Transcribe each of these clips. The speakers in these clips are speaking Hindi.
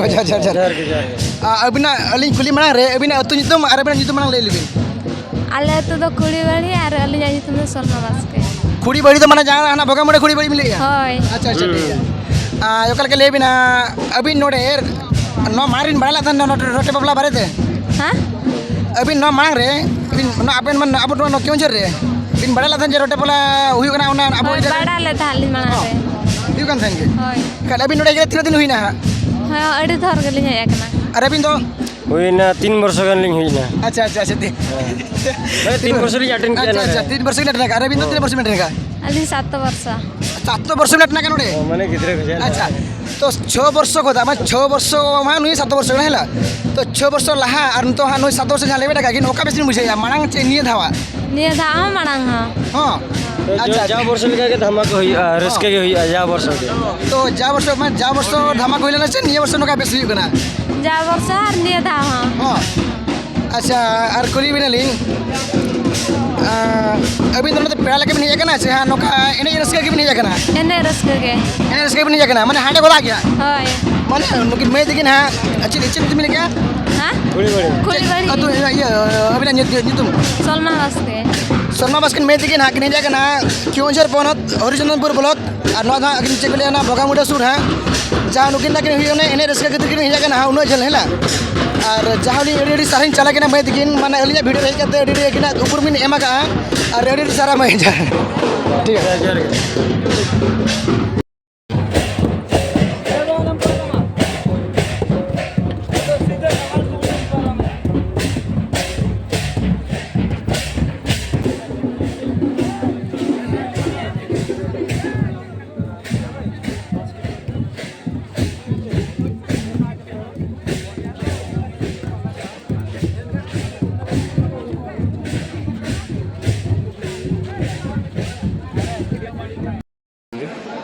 अबिना अलिंग कुली मांग रे अबिना अतु नितुम आर अबिना नितुम मांग ले लेबिन आले तो खुड़ी बड़ी और अली जाई तुम सोना बास्के खुड़ी बड़ी तो माने जहां हाना भगा मोड़े खुड़ी बड़ी मिले होय अच्छा अच्छा ठीक है योकल के लेबिना अबिन नोडे नो मारिन बड़ाला तन रोटे बबला बारे हां अबिन नो मांग रे अबिन नो अबेन मन अब नो क्यों जर रे बिन बड़ाला तन जे रोटे बबला हुई कना उना अब बड़ाले थाली मांग रे हुई कन थन के होय कल अबिन नोडे तीन दिन हुईना हां अड़ी थर गली है एकना अरे अबिन तो हुईना 3 वर्ष गन लिंग हुईना अच्छा अच्छा अच्छा 3 वर्ष लिंग अटेंड किया ना अच्छा 3 वर्ष में अटेंड कर अबिन तो 3 वर्ष में अटेंड कर अली 7 वर्ष 7 वर्ष में अटेंड कर नोडे माने गिद्रे खजा अच्छा तो 6 वर्ष को था मैं 6 वर्ष मा नुई 7 वर्ष ना हैला तो 6 वर्ष लहा और तो हा नुई 7 वर्ष झाले बेटा कि ओका बेसिन बुझे मांग चे निये धावा निये धावा मांग हां अच्छा जा वर्ष लगा के धमाका होई रसके के होई जा वर्ष तो जा वर्ष धमाका होइला ना निये वर्ष नका बेसी कना जा वर्ष और निये धावा हां अच्छा और कुली बिनलिंग अभी तो पेड़ा लगे भी नहीं जाना से हाँ नौका इन्हें रस्के के भी नहीं जाना इन्हें रस्के भी नहीं जाना मैंने हांडे बोला क्या हाय मैंने उनकी मैं देखिन हाँ अच्छी नीचे तुम मिले क्या हां खुली बड़ी तो ये अभी ना तुम सलमा बस मैं देखिन हाँ कि नहीं जाना क्यों जर पौनत हरिचंदनपुर ब्लॉक और नौ था अग्नि चेक लिया ना भोगामुड़ा सुर है जहाँ नुकिन ना कि हुई उन्हें इन्हें रस्के के नहीं जाना हाँ उन्हें जल है ला और जहाँ रेडी सारे चला के ना मैं दिखिन माने अलिया वीडियो भेज करते रेडी कि ना ऊपर में एमा का और रेडी सारा मैं जा ठीक है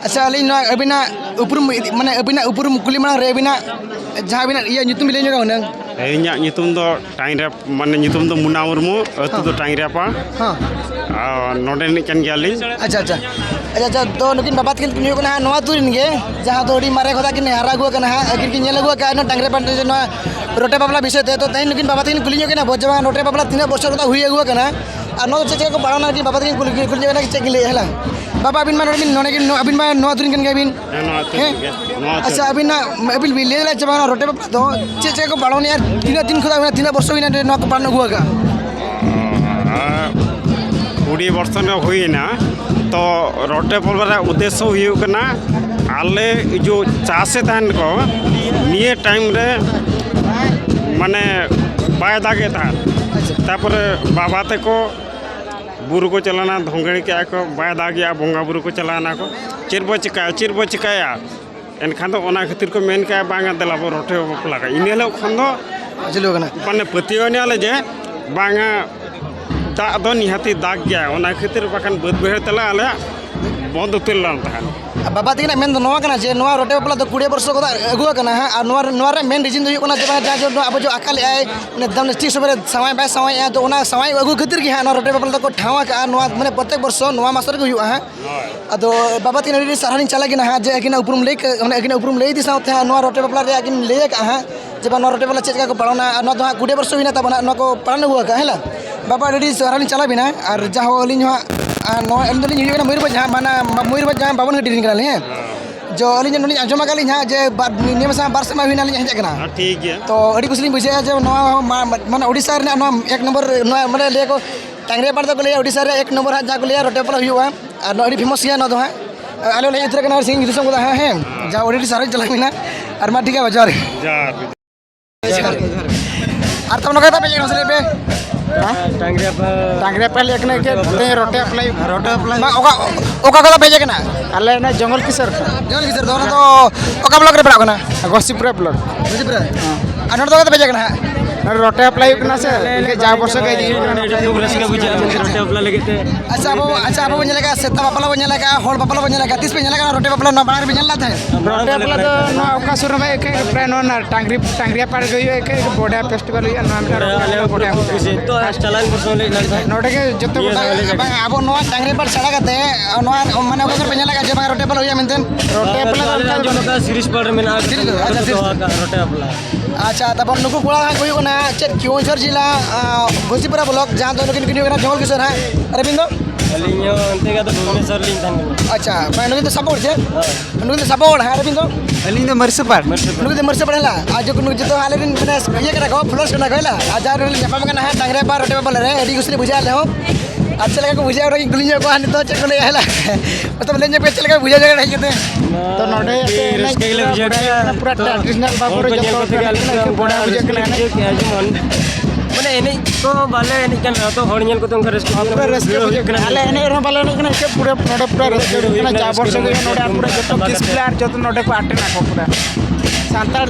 अच्छा अलिन अबिना ऊपर माने अबिना ऊपर मुकुली मांग रे अबिना जहाँ अबिना ये नितुम मिले जोगा उन्हें इन्या नितुम दो टाइम रे माने नितुम दो मुना मुर्मू अतु दो टाइम रे पा हाँ नोडे निकन गयाली अच्छा अच्छा अच्छा अच्छा तो नुकिन बाबात के नियो कना नवा तुरिन गे जहाँ तो अड़ी मारे खोदा कि हारा गो कना अगिर कि नेल गो का न टांगरे पाटे जे न रोटे बाबला विषय ते तो तई नुकिन बाबात के कुलियो के ना बोजवा रोटे बाबला 3 वर्ष को हुई गो कना आ नो चेक को बाड़ना कि बाबात के कुलियो ना चेक ले हला बाबा अबिन मान नोने के अबिन मान नवा तुरिन के अबिन अच्छा अबिन ना अबिन ले ले जमा रोटे बाबला तो चेक को बाड़ो यार 3 दिन खुदा 3 वर्ष हुई ना न को बाड़ना गो का 20 वर्ष में हुई ना तो रोटे पलवार उद्देश्य हुई आले जो चासे तहन को निये टाइम रे माने बाय दागे था तापर बाबा ते को बुरु को चलाना धोंगड़ी के को बाय दागिया बोंगा बुरु को चलाना को चिरबो चिकाया एनखान तो ओना खातिर को मेन का बांगा देला बो रोटे बपला का इने लो खन दो चलो कना माने पतियोने आले जे बांगा दा दो निहाती दाग गया ओना खातिर बाखान बद बहेर तला आले बंद उतर लान तहन बाबा तीन मेन दो नवा कना जे नवा रोटे बपला तो 20 वर्ष को अगु कना है और नवा रे मेन रीजन दो कना जे जो अब जो अकाल आए ने दम ठीक समय समय बाय समय तो ओना समय अगु खातिर की है नवा रोटे बपला को ठावा का नवा माने प्रत्येक वर्ष नवा मासर को हुआ है अदो बाबा तीन री सारानी चला कि ना है जे कि उपरुम ले माने कि उपरुम ले दी साथ है नवा रोटे बपला रे कि ले का है जे नवा रोटे बपला चेक को पड़ना न तो 20 वर्ष हुई ना तब न को पड़ना हुआ का है बाबा रेडी सारानी चला बिना और जहां अलिन नो एलदली हियो मयूरभंज जहाँ माना मयूरभंज जहाँ बावन घटी निकल हैं जो अली नोनी आजमा काली हाँ जे नियम से बार समय हुई ना हेजना ठीक है तो अड़ी कुछ बुझे जो माने ओडिशा एक नंबर माने ले को टांगरे पाड़ को लिया ओडिशा रे 1 नंबर हाँ जहाँ को लिया रोटे पला हुआ और अड़ी फेमस गया ना तो हाँ आलो ले इतरे कना सिंह दिसम को हैं जहाँ ओडी सारे चला बिना और मा ठीक है बाजार और तब नका पे जगह पे टांगरे पे लेकने के रोटे अप्लाई ओका कला भेजे के ना अल्ले ना जंगल किसर दोनों तो ओका ब्लॉक रे पड़ा कना गोसीपुरा ब्लॉक गोसीपुरा अनर तो भेजे के ना रोटे अप्लाई करना से जा वर्ष के रस्के बुझा रोटे बपला लगे ते अच्छा अब बन जाएगा सेता बापला बन जाएगा होल बापला बन जाएगा तीस पे जाएगा रोटे बापला ना बाहर बन जाता है रोटे अप्लाई तो ना अवका सुर में एक प्राय नो ना टांगरिया पार गई एक बोडा फेस्टिवल या नाम बोडा तो चलान पर्सनली नोटे के जत्तो अब नवा टांगरी पर सड़ा करते नवा माने ओकर बन जाएगा जे रोटे बापला होया मेंटेन रोटे अप्लाई सीरीज पर में रोटे बपला अच्छा तब नुकु कोड़ा कोई ना चेक क्योंझर जिला घोसीपुरा ब्लॉक जहाँ तो नुकिन किन जंगल किशोर है अरविंदो अलिंग अंते का तो भुवनेश्वर लिंग थान अच्छा मैं नुकिन तो सपोर्ट छे नुकिन तो सपोर्ट है अरविंदो अलिंग मरसपार नुकिन तो मरसपार है आज को नुकिन तो हाले दिन मैंने ये करा को फ्लोस करना कहला आज आर जपा में है टांगरे पार रोटे पर रे एडी गुसली बुझा ले हो अच्छा लगा को बुझा और गुलिंग को हानि तो चेक ले आला मतलब लेंजे पे चल के बुझा जगह नहीं कहते तो नोटे रस्के के लिए बुझा पूरा ट्रेडिशनल बाबूरो जत्तो बोडा बुझा के माने एने तो बाले एने कन तो हर ñel को तो रस्के बुझा के आले एने रो बाले ने के पूरा नोटे पूरा रस्के ना जा वर्ष के नोटे पूरा जत्तो किस प्लेयर जत्तो नोटे को आटे ना को पूरा सांतार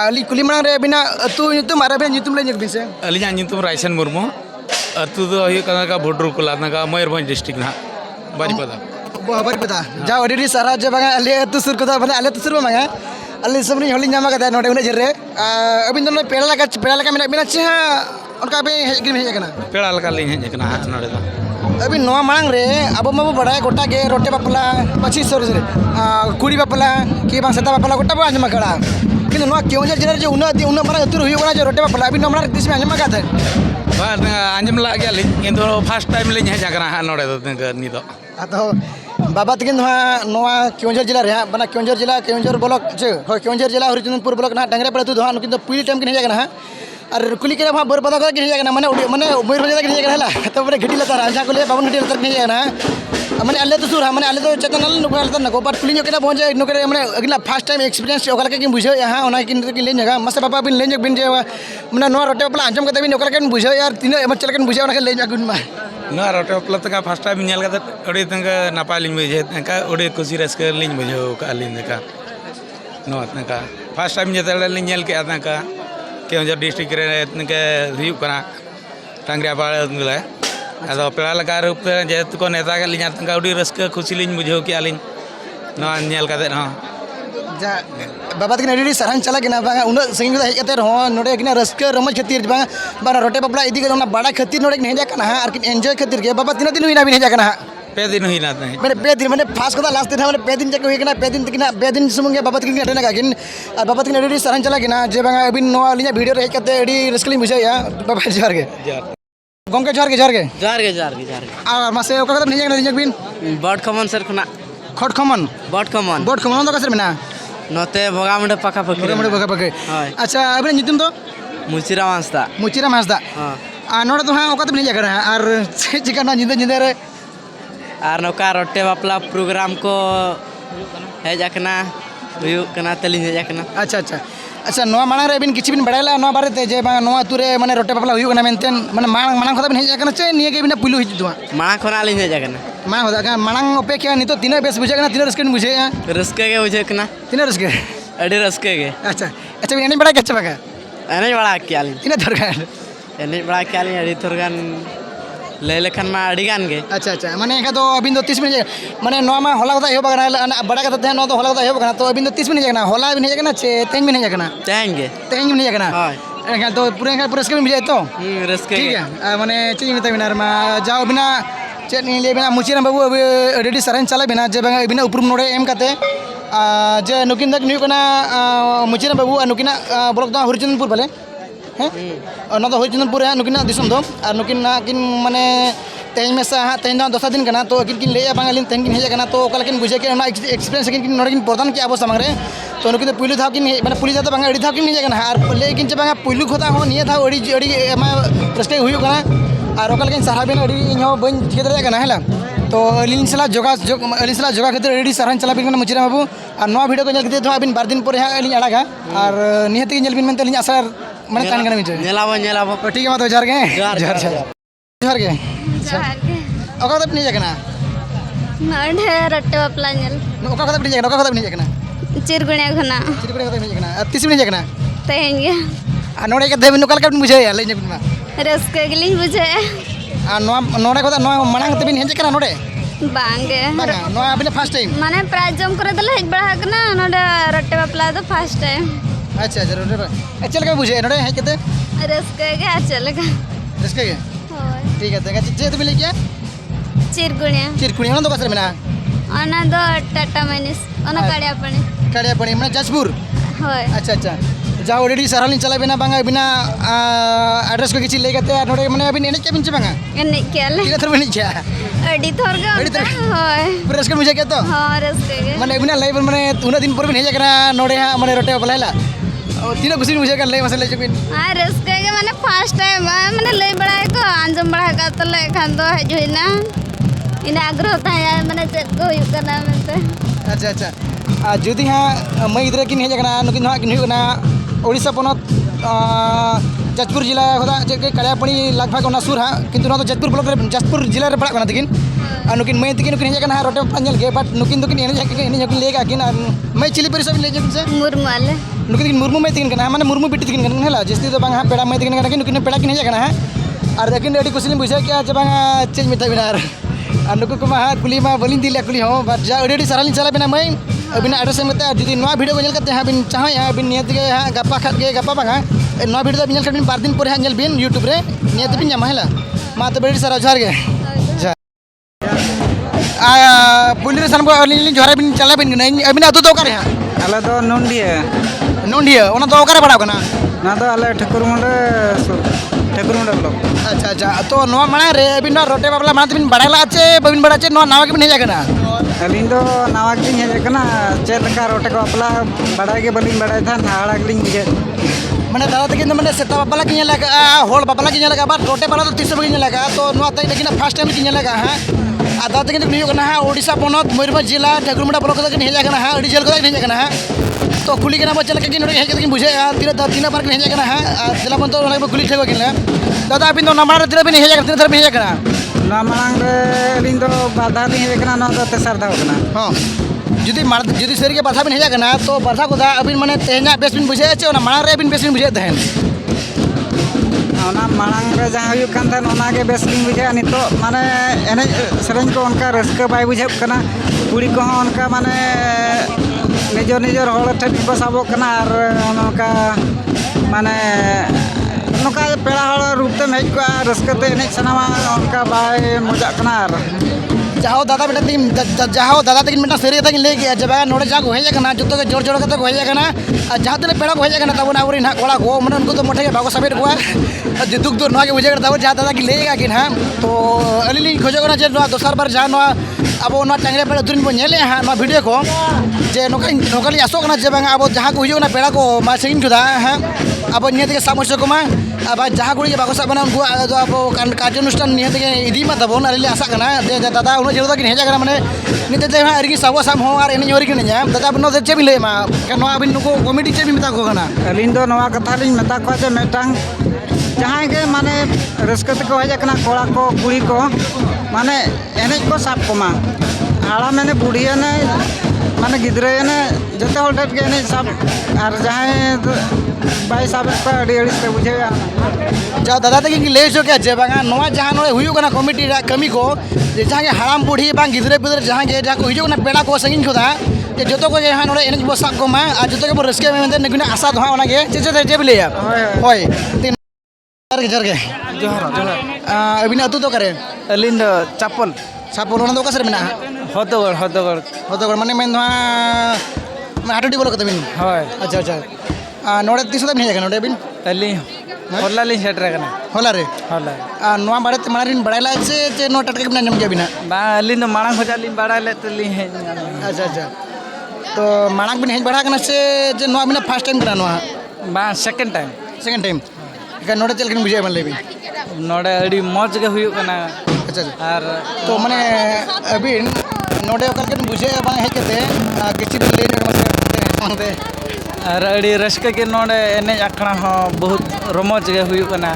अली कुली मांग रे बिना अतु nyutum ara ben nyutum le nyek bin se अलियां nyutum Raisen Murmu अतु दो हियो कना का भोडरू कोला का मयूरभंज डिस्ट्रिक्ट ना बारीपदा बारी पता जा ओडी सारा जे बागा अले अतु सुर को बना अले अतु सुर मांगा अली सबनी हली ᱧᱟᱢ ᱠᱟᱫᱟ नोडे उने जरे अबिन दो पेड़ा लगा मेना बिना चे उनका बे हेज कना पेड़ा लका लिंग हेज कना नोडे दो अभी नवा मांग रे अब माबो बड़ा गोटा के रोटे बापला 2500 रे कुड़ी बापला की बांग सेता बापला गोटा बा आजमा कड़ा किंतु नवा क्योंझर जिले जो उना मारा अतुर हुई जो रोटे बापला अभी नमरा तीस में आजमा काथे बा आंजम ला गया लिंग किंतु फर्स्ट टाइम लिंग हेज कना नोडे दो नि दो तो बाबा तकिन नवा क्योंझर जिला रे बना क्योंझर जिला क्योंझर ब्लॉक चे हो क्योंझर जिला हरिचंदनपुर ब्लॉक ना डांगरे पड़े तु दो नुकिन तो पुली टाइम किन हेज कना और कुली के वहाँ बोर पता कर किन हेज कना माने मयूरभंज किन हेज कना तो बड़े घटी लता राजा को ले बाबन घटी लता किन हेज कना माने अल्ले तो सुर माने अल्ले तो चेतनल नुकल त नको पर कुली के पहुंचे नुकरे माने अगला फर्स्ट टाइम एक्सपीरियंस ओकला के बुझो यहाँ ओना किन ले जगह मसे बाबा बिन ले बिन जे माने नो रोटे पला आंजम के बिन ओकला के बुझो यार तीन चल के बुझो ओना के ले गुन मा ना रोटे पला तका फर्स्ट टाइम नेल का ओडी तंका नापा लिंग बुझे तंका ओडी कुसी रस्के लिंग बुझो का लिंग का नो तंका फर्स्ट टाइम जे तले लिंग नेल के तंका क्योंझर डिस्ट्रिक्ट रे तंका हुयु कना टांगरिया पाड़ गले अदो पेड़ा लगा रूप जे को नेता के लिंग तंका ओडी रस्के खुशी लिंग बुझो के आलिंग नो नेल का दे जा बाबा तकिन अडी सरहन चला किना बागा उन संगी हेज कते हो नोडे किना रस्के रमज खातिर बागा बारा रोटे बापला इदी के बड़ा खातिर नोडे हेज कना और किन एंजॉय खातिर के बाबा तीन दिन हुई ना बिन हेज कना पे दिन हुई ना मैंने पे दिन मैंने फास्ट को लास्ट दिन मैंने पे दिन जक हुई ना पे दिन तकिन पे दिन सुमुंगे बाबा तकिन अटेना का किन और बाबा तकिन अडी सरहन चला किना जे बागा अबिन नो लिया वीडियो रे हेज कते अडी रस्के लिंग बुझाया बाबा जोर के गमके जोर के आ मासे ओका कदम हेज कना लिंग बिन बड कमन सर खुना खट खमन बड कमन तो कसर मेना नोते भोगामुंडे पका पकी मोरे बगा बगे अच्छा अबिन नितुम तो मुचिरा मांसता मुचिरा मासदा आ नोडे तो हां ओका तो नहीं जाकर और चिकन ना जिंदे रे और नौका रोटे बापला प्रोग्राम को हेज कना हुयु कना तलिन हेज कना अच्छा नवा मांग रे बिन किछि बिन बड़ायला नवा बारे ते जे बा नवा तुरे माने रोटे बापला हुयु कना मेनतेन माने मांग खदा बिन हेज कना चे निये के बिन पुलु हिजु दुआ मांग खोना लिन हेज कना मांग होदा का मांग अपेक्षा नितो तीन बेस बुझे कना तीन रस्के बुझे रस्के के बुझे कना तीन रस्के अडी रस्के के अच्छा बिन बड़ा कच्चा बगा एने बड़ा क्याली तीन दरगान एने बड़ा क्याली अडी थोरगान ले लेखन मा अडी गान गे अच्छा माने का तो अबिन तो 30 मिनट माने नवा मा होला कथा हेब बगना बड़ा कथा थे नो तो होला कथा हेब बगना तो अबिन तो 30 मिनट जगना होला बिन जगना चे तेंग बिन जगना तेंग बिन जगना हां तो पूरे रस्के में बुझाय तो रस्के ठीक है माने चेंज मिता बिना मा जाओ बिना चेन ले बिना मुचिरा बाबू रेडी सरन चला बिना जे बंगा बिना उपरुम नोडे एम काते जे नुकिन तक न्यू कना मुचिरा बाबू नुकिना ब्लॉक दा हरिचंदनपुर बले हैं ना तो हरिचंदनपुर है नुकिना दिसम दो और नुकिना किन माने तेज में हाँ तेज दोसर दिन करना तो अकिन किन ले बांग तेन किन हेजना तो ओकलाकिन बुझे के एक्सपीरियंस किन नोड़े किन प्रदान के अब सामने तो नुकिन पुलु था किन माने पुलिस था बांग अड़ी था किन हेजना और ले किन बांग पुलु खोता हो निये था अड़ी अड़ी रस्ते हुई करना और ओकलाकिन सारा बिन अड़ी इन बन चिके दरे करना है तो अलिन सला जोगा खातिर अड़ी सारा चला बिन मुचिरा बाबू और नवा वीडियो को नेल तो अबिन 2 दिन पर अलिन अड़ागा और निहत के नेल बिन मेनते अलिन आशा माने तान करना मिचे नेलाबो ठीक है मा तो जार के जार के ओका तब नहीं जगना नोडे रट्टे बापला नेल ओका कदम नहीं जगना ओका कदम नहीं जगना चिरगुणे खना चिरकुड़े कदम नहीं जगना तीस नहीं जगना तेहेन गे आ नोड़े के देबिन ओका का बुझे ले जबिन मा रस्के गिलिन बुझे आ नोड़े को नो मनांग तबिन हेज कना नोड़े बांगे बांगा नो अबिन फर्स्ट टाइम माने प्राइज जम करे दले हेज बड़ा कना नोडे रट्टे बापला तो फर्स्ट टाइम अच्छा अच्छा रोडे चल के बुझे नोड़े हेज केते रस्के गे चलेगा रस्के के होय ठीक है तेगा जे तबिन ले क्या चिरगुणे चिरकुड़ी ओना तो कसर मेना ओना दो टाटा माइनस ओना काड़िया पणे काड़िया पड़ी माने जजपुर होय अच्छा अच्छा जा ऑलरेडी सारालिन चला बिना बांगा बिना एड्रेस को किछि ले गते नोड़े माने अबिन एने के बिन चे बांगा एने केले ठीक है थर बनी क्या अडी थोर गे अडी थोर। होय प्रेस के मुझे के तो हां रस्के गे माने बिना लाइव माने उना दिन पर बिन हेज कना नोड़े हा माने रोटे बलाइला तीन खुशी मुझे कर ले मसले जबिन हां रस्के गे माने फर्स्ट टाइम माने ले बड़ा को आंजम बड़ा का तो ले खान दो हेज होइना इना आग्रह ताया माने चेक को हुई करना मनते अच्छा अच्छा जुदी हाँ मैं इधर किन हेज कना नुकिन हाँ किन हुई ओडिशा पनत जजपुर जिला खोदा चेक कालियापणी लगभग ओना सुर हाँ किंतु ना तो जजपुर जिला रे पड़ा तकिन और नुकिन मैं तकिन नुकिन हेज कना रोटे पांजल के बट नुकिन दुकिन एने लेगा किन मैं चिली परिसर ले जबिन से मुरमाले नुकिन मुर्मू मैं तकिन कना माने मुर्मू बिटी तकिन कना हला जस्ती तो बांग हाँ पेड़ा मैं तकिन कना नुकिन पेड़ा किन हेज कना और लेकिन अड़ी कुछ बुझे क्या जब बांग चेंज मिता बिना और नुकु को हाँ कुली मा बलिन दिले कुली हो बट जा अड़ी सारालिन चला बिना मैं अबिन एड्रेस में जुदी नवा वीडियो को नेल करते हैं बिन चाहे यहाँ बिन नियत के हाँ गप्पा खात के गप्पा बांगा नवा वीडियो बिन नेल बिन 2 दिन पर हाँ नेल बिन यूट्यूब रे नियत बिन जामा हला मा तो बड़ी सारा झार के पुलिस सन को अलिन जोरा बिन चला बिन अबिन अतु तो करे आले तो नोंडिया ओना तो ओकरे पड़ाव कना ना तो आले ठकुरमुंडे ब्लॉक अच्छा अच्छा तो नवा माने रे अबिन रोटे बाबला माने बिन बड़ाला आचे बबिन बड़ा आचे नवा नावा के बिन हेजा कना अलिन तो नावा के हेज कना चेक का रोटे को अपला बड़ा के बलिन बड़ा था नाड़ा के बुझे माने दादा तकिन मैंने सेता बाबला किन लगा होल बाबला किन लगा बात रोटे बाला तो 30 किन लगा तो नवा तई लेकिन फर्स्ट टाइम किन लगा हां आदा तकिन हुई कना हां ओडिशा पनत मयूरभंज जिला ठाकुरमुंडा ब्लॉक तकिन हेजा कना हां अडी जेल को हेजा कना हां तो खुली कना बचल के किन हेज तकिन बुझे तीन बार किन हेजा कना हां जिला बन तो ओना खुली ठेगो किन दादा अबिन तो नमार तीन बिन हेजा तीन थर बिन हेजा कना ना मांग रे अलिन तो बाधा नहीं हेज कना ना तो तेसर धाव कना हां जुदी सेरी के बाधा बिन हेजा कना तो बाधा को दा अबिन माने तेना बेस बिन बुझे छे ओना मार रे बिन बेस बिन बुझे तहन ओना मांग रे जहां हुई कान था ओना के बेस लिंग बुझे नितो माने एने सेरेंज को उनका रस्क बाय बुझे कना कुड़ी को उनका माने निजर हड़ ठे बसाबो कना और उनका माने नौका पेड़ा हड़ रूपते हेज को रस्कते एने सनामा उनका बाय मजा कना जहाँ दादा बेटा तीन जहाँ दादा तक मिटा सेरी तक ले गया जब नोड़े जहाँ को हेजा कना जुतो के जोड़ जोड़ कते को हेजा कना जहाँ तने पेड़ा को हेजा कना तब ना उरी ना कोड़ा को मन उनको तो मोटे के भागो समेट को दुख दूर नवा के बुझे करता जहाँ दादा की लेगा कि हाँ तो अली खोजो कना जे दोसर बार जहाँ नवा अब ना टांगरे पेड़ा तुरंत बो नेले हाँ ना वीडियो को जे नोकली आसो कना जे अब जहाँ को हुई पेड़ा को मा सेगिन खुदा हाँ अब नियत के समस्या को मा अब जहाँ कुड़ी बाको सब बना उनको अब कार्यानुष्ठान नियत के इदी मा तबोन अली आशा कना दादा उन जेरो तक हेजा कना माने निते ते हाँ अरगी सबो साम हो और एनी ओरी के न्याम दादा बनो चे बिले मा कनो अबिन नुको कमिटी चे भी मेता को कना अलिन दो नवा कथा लिन मेता को जे मेटांग जहाँ के माने रस्कत को हेजा कना कोड़ा को कुड़ी को माने एने को साब को मा आड़ा मैंने बुढ़िया ने माने गिद्रे ने जते होल टाइप के एने साब और जहाँ बाई साब को अड़ी अड़ी से बुझे जा दादा तक ले जो क्या जे बांगा नवा जहाँ नोए हुई कना कमिटी रा कमी को जे जहाँ के हराम बुढ़ी बांग गिद्रे पिद्रे जहाँ के जहाँ को हुई कना पेड़ा को संगिन को दा जे जतो को जहाँ नोए एने बो साब को मा आ जतो के बो रस्के में नगुना आशा धवा ओना के जे बिले या होय तीन जर के जोहर अबिन अतु तो करे अलिन दो चापल सापोल ओना तो का सर मेना होतगड़ माने मेन धवा हाटडी बोलो कते बिन होय अच्छा अच्छा नोड़े तीस बिन हेजा कना नोड़े बिन अलिन ᱦᱚᱞᱟ ᱞᱤᱧ ᱥᱮᱴᱮᱨ ᱟᱠᱟᱱᱟ होला रे ᱦᱚᱞᱟ नोआ बारे ते मारिन बड़ाई ला जे नो टटके बिना नम गया बिना ᱵᱟᱝ ᱟᱹᱞᱤᱧ ᱫᱚ ᱢᱟᱲᱟᱝ ᱠᱷᱚᱡᱟᱜ ᱞᱤᱧ ᱵᱟᱲᱟᱭ ᱞᱮᱫ ᱛᱮᱞᱤᱧ ᱦᱮᱡ ᱧᱟᱢ अच्छा अच्छा तो मांग बिन हेज बड़ा कना से जे नोआ बिना फर्स्ट टाइम करा नोआ ᱵᱟᱝ सेकेंड टाइम सेकंड टाइम का नोडे चल के बुझे बन लेबी ᱱᱚᱰᱮ ᱟᱹᱰᱤ ᱢᱚᱡᱽ ᱜᱮ ᱦᱩᱭᱩᱜ ᱠᱟᱱᱟ अच्छा अच्छा ᱟᱨ तो माने अबिन नोडे ओकर के बुझे बांग हेज केते किछि दिन ले मानते ᱟᱨ ᱟᱹᱰᱤ ᱨᱟᱹᱥᱠᱟᱹ ᱜᱮ ᱱᱚᱰᱮ ᱮᱱᱮᱡ ᱟᱠᱷᱲᱟ ᱦᱚᱸ ᱵᱚᱦᱩᱛ ᱨᱚᱢᱚᱡᱽ ᱜᱮ ᱦᱩᱭᱩᱜ ᱠᱟᱱᱟ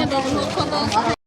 Em